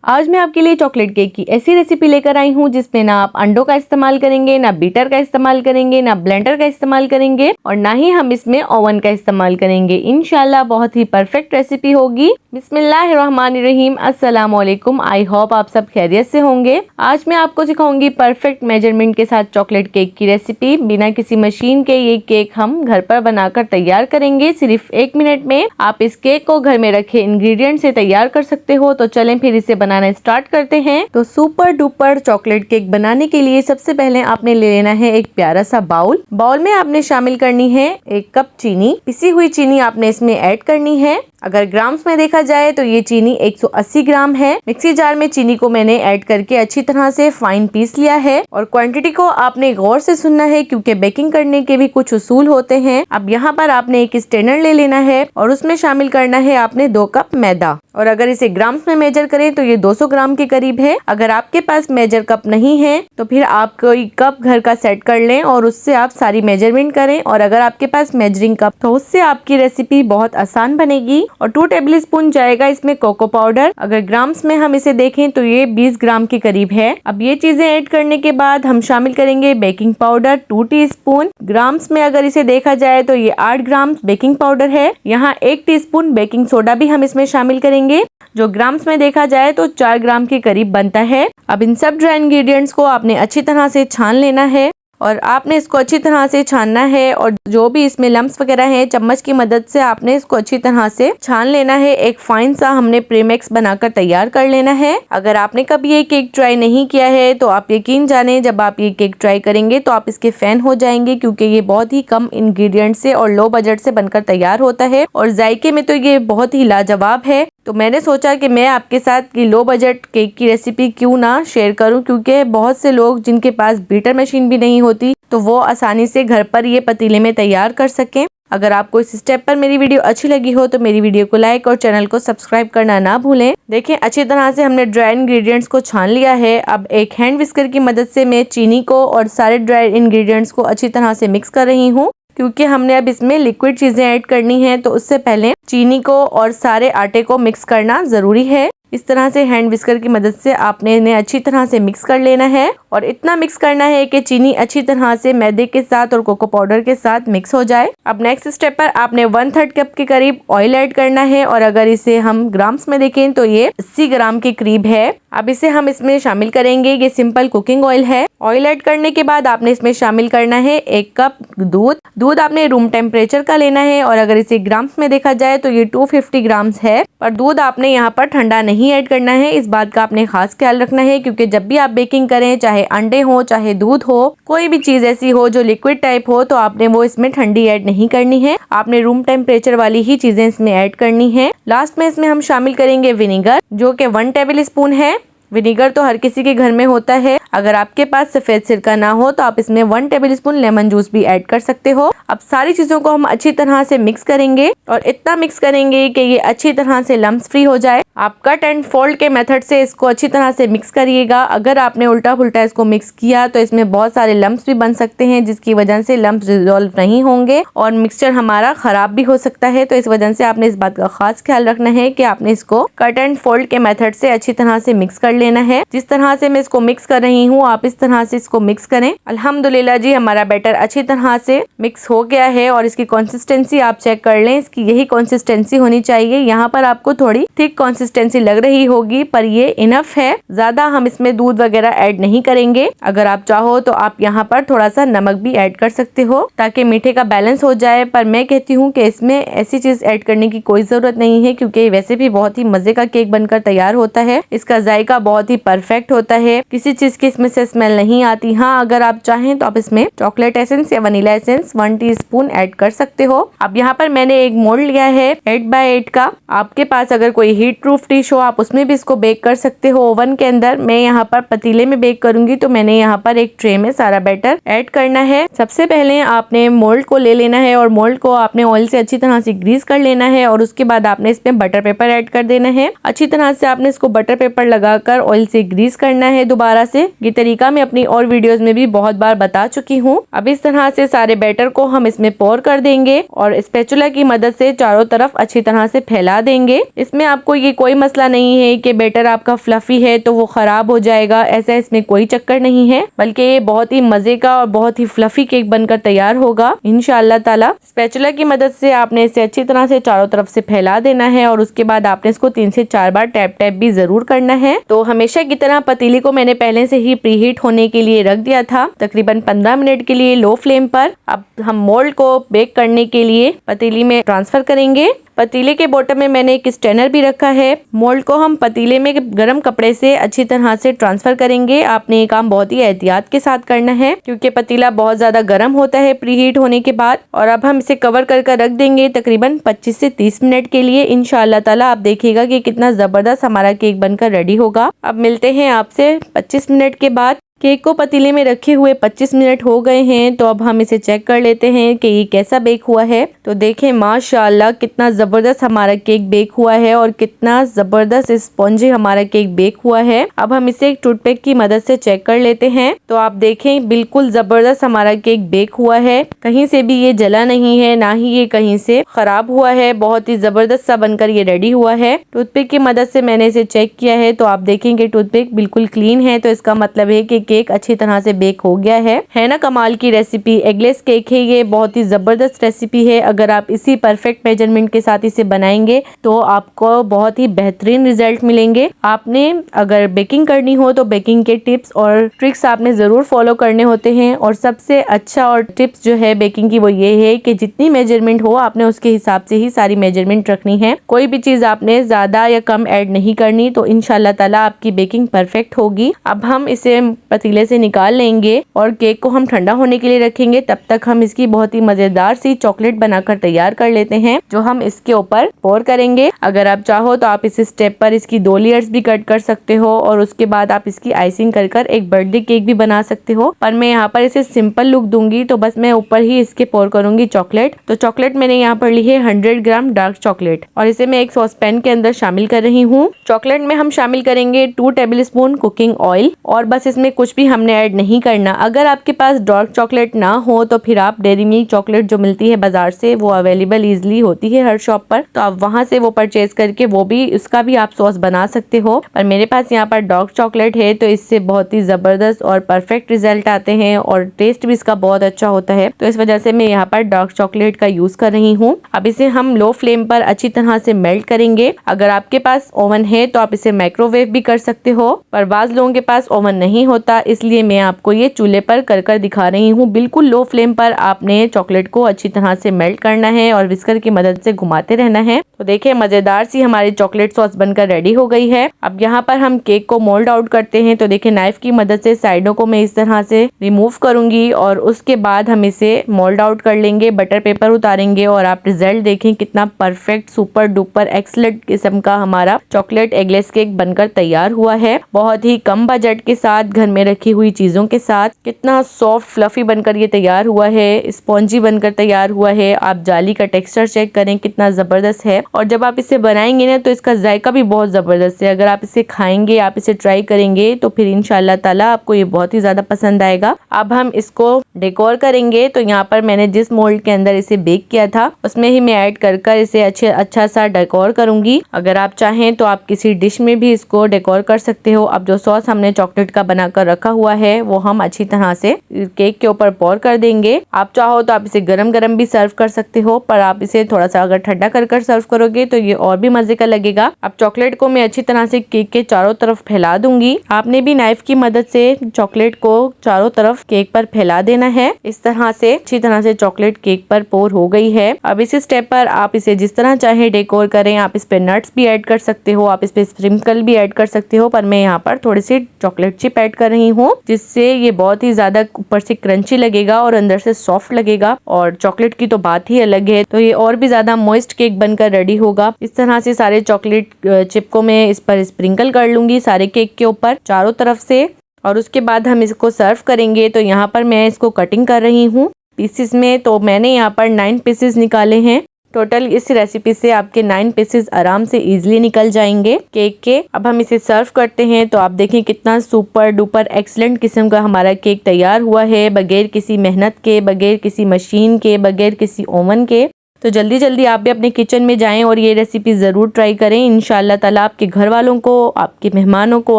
आज मैं आपके लिए चॉकलेट केक की ऐसी रेसिपी लेकर आई हूँ जिसमें ना आप अंडों का इस्तेमाल करेंगे, ना बीटर का इस्तेमाल करेंगे, ना ब्लेंडर का इस्तेमाल करेंगे और ना ही हम इसमें ओवन का इस्तेमाल करेंगे। इंशाल्लाह बहुत ही परफेक्ट रेसिपी होगी। बिस्मिल्लाहिर्रहमानिर्रहीम, अस्सलाम वालेकुम। आई होप आप सब खैरियत से होंगे। आज मैं आपको सिखाऊंगी परफेक्ट मेजरमेंट के साथ चॉकलेट केक की रेसिपी। बिना किसी मशीन के ये केक हम घर पर बनाकर तैयार करेंगे सिर्फ 1 मिनट में। आप इस केक को घर में रखे इंग्रेडिएंट से तैयार कर सकते हो। तो चलें फिर इसे बनाना स्टार्ट करते हैं। तो सुपर डुपर चॉकलेट केक बनाने के लिए सबसे पहले आपने ले लेना है एक प्यारा सा बाउल। बाउल में आपने शामिल करनी है 1 कप चीनी। पिसी हुई चीनी आपने इसमें ऐड करनी है। अगर ग्राम्स में देखा जाए तो ये चीनी 180 ग्राम है। मिक्सी जार में चीनी को मैंने ऐड करके अच्छी तरह से फाइन पीस लिया है और क्वांटिटी को आपने गौर से सुनना है क्योंकि बेकिंग करने के भी कुछ उसूल होते हैं। अब यहाँ पर आपने एक स्ट्रेनर ले लेना है और उसमें शामिल करना है आपने 2 कप मैदा। और अगर इसे ग्राम्स में मेजर करें तो ये 200 ग्राम के करीब है। अगर आपके पास मेजर कप नहीं है तो फिर आप कोई कप घर का सेट कर लें और उससे आप सारी मेजरमेंट करें। और अगर आपके पास मेजरिंग कप तो उससे आपकी रेसिपी बहुत आसान बनेगी। और 2 टेबल स्पून जाएगा इसमें कोको पाउडर। अगर ग्राम्स में हम इसे देखें तो ये 20 ग्राम के करीब है। अब ये चीजें ऐड करने के बाद हम शामिल करेंगे बेकिंग पाउडर 2 टीस्पून। ग्राम्स में अगर इसे देखा जाए तो ये 8 ग्राम बेकिंग पाउडर है। यहाँ 1 टीस्पून बेकिंग सोडा भी हम इसमें शामिल करेंगे जो ग्राम्स में देखा जाए तो 4 ग्राम के करीब बनता है। अब इन सब ड्राई इंग्रेडिएंट्स को आपने अच्छी तरह से छान लेना है और आपने इसको अच्छी तरह से छानना है और जो भी इसमें लम्स वगैरह हैं चम्मच की मदद से आपने इसको अच्छी तरह से छान लेना है। एक फाइन सा हमने प्रीमिक्स बनाकर तैयार कर लेना है। अगर आपने कभी ये केक ट्राई नहीं किया है तो आप यकीन जाने जब आप ये केक ट्राई करेंगे तो आप इसके फैन हो जाएंगे क्योंकि ये बहुत ही कम इंग्रेडिएंट से और लो बजट से बनकर तैयार होता है और जायके में तो ये बहुत ही लाजवाब है। तो मैंने सोचा कि मैं आपके साथ ये लो बजट केक की रेसिपी क्यों ना शेयर करूं क्योंकि बहुत से लोग जिनके पास बीटर मशीन भी नहीं होती तो वो आसानी से घर पर ये पतीले में तैयार कर सकें। अगर आपको इस स्टेप पर मेरी वीडियो अच्छी लगी हो तो मेरी वीडियो को लाइक और चैनल को सब्सक्राइब करना ना भूलें। देखें अच्छी तरह से हमने ड्राई इंग्रेडिएंट्स को छान लिया है। अब एक हैंड विस्कर की मदद से मैं चीनी को और सारे ड्राई इंग्रेडिएंट्स को अच्छी तरह से मिक्स कर रही हूँ क्योंकि हमने अब इसमें लिक्विड चीजें ऐड करनी है। तो उससे पहले चीनी को और सारे आटे को मिक्स करना जरूरी है। इस तरह से हैंड विस्कर की मदद से आपने इन्हें अच्छी तरह से मिक्स कर लेना है और इतना मिक्स करना है कि चीनी अच्छी तरह से मैदे के साथ और कोको पाउडर के साथ मिक्स हो जाए। अब नेक्स्ट स्टेप पर आपने 1/3 कप के करीब ऑयल ऐड करना है और अगर इसे हम ग्राम्स में देखें तो ये 80 ग्राम के करीब है। अब इसे हम इसमें शामिल करेंगे। ये सिंपल कुकिंग ऑयल है। ऑयल ऐड करने के बाद आपने इसमें शामिल करना है 1 कप दूध आपने रूम टेम्परेचर का लेना है और अगर इसे ग्राम्स में देखा जाए तो ये 250 ग्राम्स है। पर दूध आपने यहाँ पर ठंडा नहीं ऐड करना है। इस बात का आपने खास ख्याल रखना है क्योंकि जब भी आप बेकिंग करें चाहे अंडे हो चाहे दूध हो कोई भी चीज ऐसी हो जो लिक्विड टाइप हो तो आपने वो इसमें ठंडी ऐड नहीं करनी है। आपने रूम टेम्परेचर वाली ही चीजें इसमें ऐड करनी है। लास्ट में इसमें हम शामिल करेंगे विनेगर जो कि 1 टेबल स्पून है। विनेगर तो हर किसी के घर में होता है। अगर आपके पास सफेद सिरका ना हो तो आप इसमें 1 टेबल स्पून लेमन जूस भी ऐड कर सकते हो। अब सारी चीजों को हम अच्छी तरह से मिक्स करेंगे और इतना मिक्स करेंगे कि ये अच्छी तरह से लम्स फ्री हो जाए। आप कट एंड फोल्ड के मेथड से इसको अच्छी तरह से मिक्स करिएगा। अगर आपने उल्टा पुल्टा इसको मिक्स किया तो इसमें बहुत सारे लम्स भी बन सकते हैं जिसकी वजह से लम्स रिजॉल्व नहीं होंगे और मिक्सचर हमारा खराब भी हो सकता है। तो इस वजह से आपने इस बात का खास ख्याल रखना है कि आपने इसको कट एंड फोल्ड के मेथड से अच्छी तरह से मिक्स कर लेना है। जिस तरह से मैं इसको मिक्स कर रही हूँ आप इस तरह से इसको मिक्स करें। अल्हम्दुलिल्लाह जी हमारा बैटर अच्छी तरह से मिक्स हो गया है और इसकी कंसिस्टेंसी आप चेक कर लें। इसकी यही कंसिस्टेंसी होनी चाहिए। यहाँ पर आपको थोड़ी थिक कंसिस्टेंसी लग रही होगी पर ये इनफ है। ज्यादा हम इसमें दूध वगैरह ऐड नहीं करेंगे। अगर आप चाहो तो आप यहाँ पर थोड़ा सा नमक भी ऐड कर सकते हो ताकि मीठे का बैलेंस हो जाए। पर मैं कहती हूँ कि इसमें ऐसी चीज ऐड करने की कोई जरूरत नहीं है क्योंकि वैसे भी बहुत ही मजे का केक बनकर तैयार होता है। इसका जायका बहुत ही परफेक्ट होता है। किसी चीज की इसमें से स्मेल नहीं आती। हाँ अगर आप चाहें तो आप इसमें चॉकलेट एसेंस या वनीला एसेंस 1 टीस्पून ऐड कर सकते हो। अब यहाँ पर मैंने एक मोल्ड लिया है 8x8 का। आपके पास अगर कोई हीट प्रूफ डिश हो आप उसमें भी इसको बेक कर सकते हो ओवन के अंदर। मैं यहाँ पर पतीले में बेक करूंगी तो मैंने यहाँ पर एक ट्रे में सारा बैटर ऐड करना है। सबसे पहले आपने मोल्ड को ले लेना है और मोल्ड को आपने ऑयल से अच्छी तरह से ग्रीस कर लेना है और उसके बाद आपने इसमें बटर पेपर ऐड कर देना है। अच्छी तरह से आपने इसको बटर पेपर लगाकर ऑयल से ग्रीस करना है दोबारा से। ये तरीका मैं अपनी और वीडियोस में भी बहुत बार बता चुकी हूँ। अब इस तरह से सारे बैटर को हम इसमें पोर कर देंगे और स्पैचुला की मदद से चारों तरफ अच्छी तरह से फैला देंगे। इसमें आपको ये कोई मसला नहीं है कि बैटर आपका फ्लफी है तो वो खराब हो जाएगा, ऐसा इसमें कोई चक्कर नहीं है, बल्कि ये बहुत ही मजे का और बहुत ही फ्लफी केक बनकर तैयार होगा इंशाअल्लाह ताला। स्पैचुला की मदद से आपने इसे अच्छी तरह से चारों तरफ से फैला देना है और उसके बाद आपने इसको 3 से 4 बार टैप टैप भी जरूर करना है। तो हमेशा की तरह पतीली को मैंने पहले से ही प्रीहीट होने के लिए रख दिया था तकरीबन 15 मिनट के लिए लो फ्लेम पर। अब हम मोल्ड को बेक करने के लिए पतीली में ट्रांसफर करेंगे। पतीले के बॉटम में मैंने एक स्टैनर भी रखा है। मोल्ड को हम पतीले में गर्म कपड़े से अच्छी तरह से ट्रांसफर करेंगे। आपने ये काम बहुत ही एहतियात के साथ करना है क्योंकि पतीला बहुत ज्यादा गर्म होता है प्रीहीट होने के बाद। और अब हम इसे कवर कर रख देंगे तकरीबन 25 से 30 मिनट के लिए। इंशाअल्लाह ताला आप देखिएगा कि कितना जबरदस्त हमारा केक बनकर रेडी होगा। अब मिलते हैं आपसे 25 मिनट के बाद। केक को पतीले में रखे हुए 25 मिनट हो गए हैं, तो अब हम इसे चेक कर लेते हैं कि ये कैसा बेक हुआ है। तो देखें माशाल्लाह कितना ज़बरदस्त हमारा केक बेक हुआ है और कितना ज़बरदस्त स्पॉन्जी हमारा केक बेक हुआ है। अब हम इसे एक टूथपिक की मदद से चेक कर लेते हैं। तो आप देखें बिल्कुल ज़बरदस्त हमारा केक बेक हुआ है, कहीं से भी ये जला नहीं है, ना ही ये कहीं से खराब हुआ है। बहुत ही ज़बरदस्त सा बनकर ये रेडी हुआ है। टूथपिक की मदद से मैंने इसे चेक किया है तो आप देखेंगे टूथपिक बिल्कुल क्लीन है, तो इसका मतलब है कि केक अच्छी तरह से बेक हो गया है ना। कमाल की रेसिपी एगलेस केक है, ये बहुत ही जबरदस्त रेसिपी है। अगर आप इसी परफेक्ट मेजरमेंट के साथ इसे बनाएंगे तो आपको बहुत ही बेहतरीन रिजल्ट मिलेंगे। आपने अगर बेकिंग करनी हो तो बेकिंग के टिप्स और ट्रिक्स आपने जरूर फॉलो करने होते हैं। और सबसे अच्छा और टिप्स जो है बेकिंग की वो ये है कि जितनी मेजरमेंट हो आपने उसके हिसाब से ही सारी मेजरमेंट रखनी है। कोई भी चीज आपने ज्यादा या कम ऐड नहीं करनी, तो इंशाल्लाह ताला आपकी बेकिंग परफेक्ट होगी। अब हम इसे पतीले से निकाल लेंगे और केक को हम ठंडा होने के लिए रखेंगे। तब तक हम इसकी बहुत ही मजेदार सी चॉकलेट बनाकर तैयार कर लेते हैं जो हम इसके ऊपर पोर करेंगे। अगर आप चाहो तो आप इस स्टेप पर इसकी 2 लेयर्स भी कट कर सकते हो और उसके बाद आप इसकी आइसिंग कर एक बर्थडे केक भी बना सकते हो। पर मैं यहाँ पर इसे सिंपल लुक दूंगी तो बस मैं ऊपर ही इसके पोर करूंगी चॉकलेट। तो चॉकलेट मैंने यहाँ पर ली है 100 ग्राम डार्क चॉकलेट और इसे मैं एक सॉस पैन के अंदर शामिल कर रही हूँ। चॉकलेट में हम शामिल करेंगे 2 टेबल स्पून कुकिंग ऑयल और बस इसमें कुछ भी हमने ऐड नहीं करना। अगर आपके पास डार्क चॉकलेट ना हो तो फिर आप डेयरी मिल्क चॉकलेट जो मिलती है बाजार से, वो अवेलेबल इजीली होती है हर शॉप पर, तो आप वहां से वो परचेज करके वो भी उसका भी आप सॉस बना सकते हो। पर मेरे पास यहाँ पर डार्क चॉकलेट है तो इससे बहुत ही जबरदस्त और परफेक्ट रिजल्ट आते हैं और टेस्ट भी इसका बहुत अच्छा होता है। तो इस वजह से मैं यहाँ पर डार्क चॉकलेट का यूज कर रही हूँ। अब इसे हम लो फ्लेम पर अच्छी तरह से मेल्ट करेंगे। अगर आपके पास ओवन है तो आप इसे माइक्रोवेव भी कर सकते हो, पर बाज लोगों के पास ओवन नहीं होता, इसलिए मैं आपको ये चूल्हे पर कर दिखा रही हूँ। बिल्कुल लो फ्लेम पर आपने चॉकलेट को अच्छी तरह से मेल्ट करना है और विस्कर की मदद से घुमाते रहना है। तो देखिए मजेदार सी हमारी चॉकलेट सॉस बनकर रेडी हो गई है। अब यहाँ पर हम केक को मोल्ड आउट करते हैं। तो देखिए नाइफ की मदद से साइडों को मैं इस तरह से रिमूव करूंगी और उसके बाद हम इसे मोल्ड आउट कर लेंगे, बटर पेपर उतारेंगे और आप रिजल्ट देखें कितना परफेक्ट सुपर डुपर एक्सलेंट किस्म का हमारा चॉकलेट एगलेस केक बनकर तैयार हुआ है। बहुत ही कम बजट के साथ, घर में रखी हुई चीजों के साथ कितना सॉफ्ट फ्लफी बनकर ये तैयार हुआ है, स्पॉन्जी बनकर तैयार हुआ है। आप जाली का टेक्सचर चेक करें कितना जबरदस्त है। और जब आप इसे बनाएंगे ना तो इसका जायका भी बहुत जबरदस्त है। अगर आप इसे खाएंगे, आप इसे ट्राई करेंगे तो फिर इंशाल्लाह ताला आपको ये बहुत ही ज्यादा पसंद आएगा। अब हम इसको डेकोर करेंगे। तो यहाँ पर मैंने जिस मोल्ड के अंदर इसे बेक किया था उसमें ही मैं ऐड कर इसे अच्छा सा डेकोर करूंगी। अगर आप चाहें तो आप किसी डिश में भी इसको डेकोर कर सकते हो। अब जो सॉस हमने चॉकलेट का बनाकर रखा हुआ है वो हम अच्छी तरह से केक के ऊपर पोर कर देंगे। आप चाहो तो आप इसे गरम गरम भी सर्व कर सकते हो, पर आप इसे थोड़ा सा अगर ठंडा कर सर्व करोगे तो ये और भी मजे का लगेगा। अब चॉकलेट को मैं अच्छी तरह से केक के चारों तरफ फैला दूंगी। आपने भी नाइफ की मदद से चॉकलेट को चारों तरफ केक पर फैला देना है। इस तरह से अच्छी तरह से चॉकलेट केक पर पोर हो गई है। अब इस स्टेप पर आप इसे जिस तरह चाहे डेकोर करें। आप इस पे नट्स भी ऐड कर सकते हो, आप इस पे स्प्रिंकल भी ऐड कर सकते हो, पर मैं यहाँ पर थोड़ी सी चॉकलेट चिप ऐड कर रही हूँ जिससे ये बहुत ही ज्यादा ऊपर से क्रंची लगेगा और अंदर से सॉफ्ट लगेगा। और चॉकलेट की तो बात ही अलग है, तो ये और भी ज्यादा मॉइस्ट केक बनकर रेडी होगा। इस तरह से सारे चॉकलेट चिप को मैं इस पर स्प्रिंकल कर लूंगी सारे केक के ऊपर चारों तरफ से, और उसके बाद हम इसको सर्व करेंगे। तो यहाँ पर मैं इसको कटिंग कर रही हूँ पीसेस में। तो मैंने यहाँ पर 9 पीसेस निकाले हैं। टोटल इस रेसिपी से आपके 9 पीसेस आराम से इजीली निकल जाएंगे केक के। अब हम इसे सर्व करते हैं तो आप देखें कितना सुपर डुपर एक्सीलेंट किस्म का हमारा केक तैयार हुआ है, बगैर किसी मेहनत के, बगैर किसी मशीन के, बगैर किसी ओवन के। तो जल्दी जल्दी आप भी अपने किचन में जाएं और ये रेसिपी ज़रूर ट्राई करें। इंशाल्लाह ताला आपके घर वालों को, आपके मेहमानों को,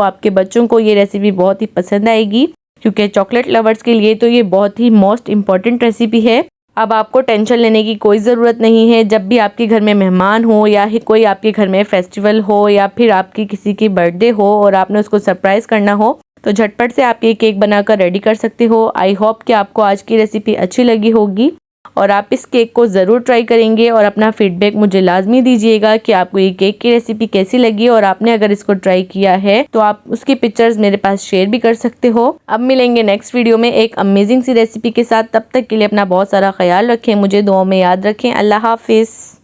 आपके बच्चों को ये रेसिपी बहुत ही पसंद आएगी, क्योंकि चॉकलेट लवर्स के लिए तो ये बहुत ही मोस्ट इम्पॉर्टेंट रेसिपी है। अब आपको टेंशन लेने की कोई ज़रूरत नहीं है। जब भी आपके घर में मेहमान हो या कोई आपके घर में फेस्टिवल हो या फिर आपकी किसी की बर्थडे हो और आपने उसको सरप्राइज़ करना हो तो झटपट से आप ये केक बनाकर रेडी कर सकते हो। आई होप कि आपको आज की रेसिपी अच्छी लगी होगी और आप इस केक को ज़रूर ट्राई करेंगे और अपना फीडबैक मुझे लाजमी दीजिएगा कि आपको ये केक की रेसिपी कैसी लगी। और आपने अगर इसको ट्राई किया है तो आप उसकी पिक्चर्स मेरे पास शेयर भी कर सकते हो। अब मिलेंगे नेक्स्ट वीडियो में एक अमेजिंग सी रेसिपी के साथ। तब तक के लिए अपना बहुत सारा ख्याल रखें, मुझे दुआओं में याद रखें। अल्लाह हाफिज़।